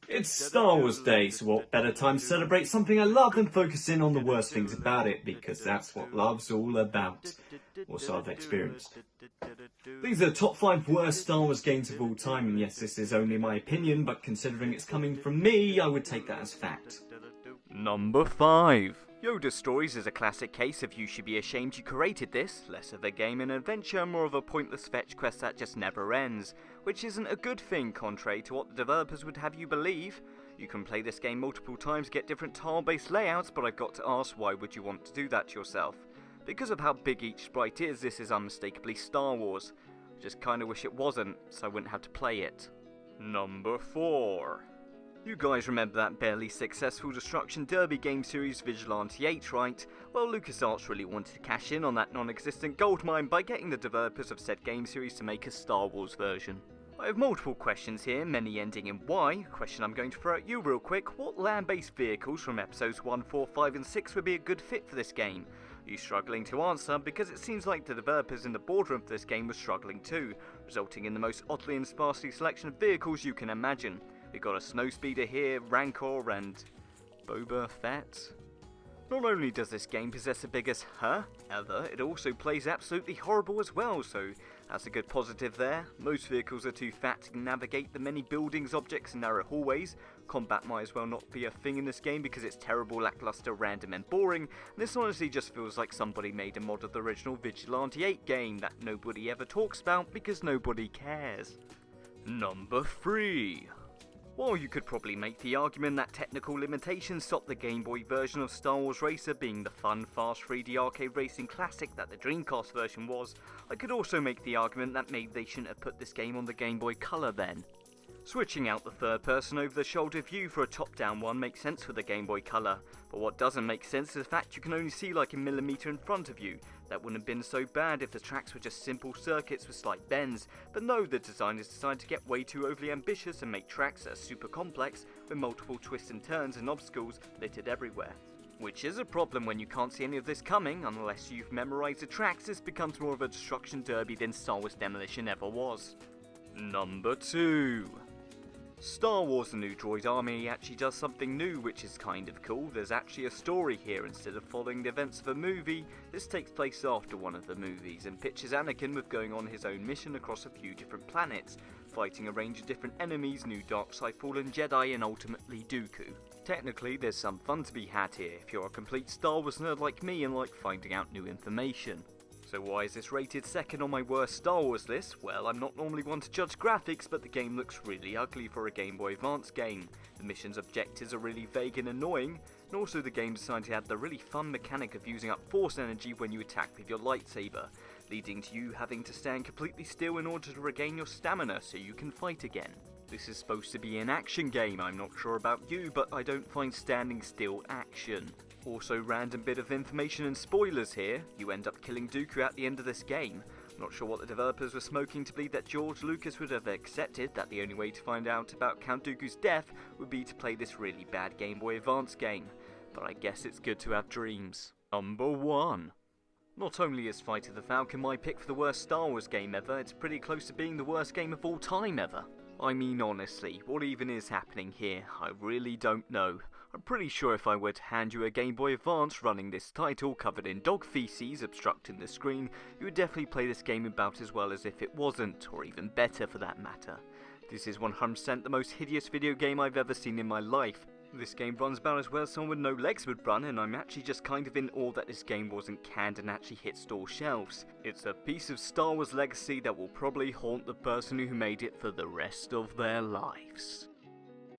It's Star Wars Day, so what better time to celebrate something I love than focusing on the worst things about it, because that's what love's all about. Or so I've experienced. These are the top 5 worst Star Wars games of all time, and yes, this is only my opinion, but considering it's coming from me, I would take that as fact. Number 5. Yoda Stories is a classic case of you should be ashamed you created this, less of a game and adventure, more of a pointless fetch quest that just never ends, which isn't a good thing contrary to what the developers would have you believe. You can play this game multiple times, get different tile-based layouts, but I've got to ask, why would you want to do that to yourself? Because of how big each sprite is, this is unmistakably Star Wars. I just kinda wish it wasn't, so I wouldn't have to play it. Number 4. You guys remember that barely successful Destruction Derby game series Vigilante 8, right? Well, LucasArts really wanted to cash in on that non-existent goldmine by getting the developers of said game series to make a Star Wars version. I have multiple questions here, many ending in why. A question I'm going to throw at you real quick: what land-based vehicles from episodes 1, 4, 5 and 6 would be a good fit for this game? Are you struggling to answer? Because it seems like the developers in the boardroom for this game were struggling too, resulting in the most oddly and sparsely selection of vehicles you can imagine. We've got a snowspeeder here, Rancor and Boba Fett. Not only does this game possess the biggest ever, it also plays absolutely horrible as well, so that's a good positive there. Most vehicles are too fat to navigate the many buildings, objects and narrow hallways. Combat might as well not be a thing in this game because it's terrible, lackluster, random and boring. And this honestly just feels like somebody made a mod of the original Vigilante 8 game that nobody ever talks about because nobody cares. Number 3. While you could probably make the argument that technical limitations stopped the Game Boy version of Star Wars Racer being the fun, fast 3D arcade racing classic that the Dreamcast version was, I could also make the argument that maybe they shouldn't have put this game on the Game Boy Color then. Switching out the third person over the shoulder view for a top-down one makes sense for the Game Boy Color, but what doesn't make sense is the fact you can only see like a millimeter in front of you. That wouldn't have been so bad if the tracks were just simple circuits with slight bends, but no, the designers decided to get way too overly ambitious and make tracks that are super complex with multiple twists and turns and obstacles littered everywhere. Which is a problem when you can't see any of this coming. Unless you've memorized the tracks, this becomes more of a destruction derby than Star Wars Demolition ever was. Number 2. Star Wars: The New Droid Army actually does something new, which is kind of cool. There's actually a story here instead of following the events of a movie. This takes place after one of the movies and pictures Anakin with going on his own mission across a few different planets, fighting a range of different enemies, new dark side fallen Jedi and ultimately Dooku. Technically there's some fun to be had here if you're a complete Star Wars nerd like me and like finding out new information. So why is this rated second on my worst Star Wars list? Well, I'm not normally one to judge graphics, but the game looks really ugly for a Game Boy Advance game. The mission's objectives are really vague and annoying, and also the game decided to add the really fun mechanic of using up force energy when you attack with your lightsaber, leading to you having to stand completely still in order to regain your stamina so you can fight again. This is supposed to be an action game, I'm not sure about you, but I don't find standing still action. Also, random bit of information and spoilers here, you end up killing Dooku at the end of this game. I'm not sure what the developers were smoking to believe that George Lucas would have accepted that the only way to find out about Count Dooku's death would be to play this really bad Game Boy Advance game. But I guess it's good to have dreams. Number 1. Not only is Fight of the Falcon my pick for the worst Star Wars game ever, it's pretty close to being the worst game of all time ever. I mean honestly, what even is happening here? I really don't know. I'm pretty sure if I were to hand you a Game Boy Advance running this title covered in dog feces obstructing the screen, you would definitely play this game about as well as if it wasn't, or even better for that matter. This is 100% the most hideous video game I've ever seen in my life. This game runs about as well as someone with no legs would run, and I'm actually just kind of in awe that this game wasn't canned and actually hit store shelves. It's a piece of Star Wars legacy that will probably haunt the person who made it for the rest of their lives.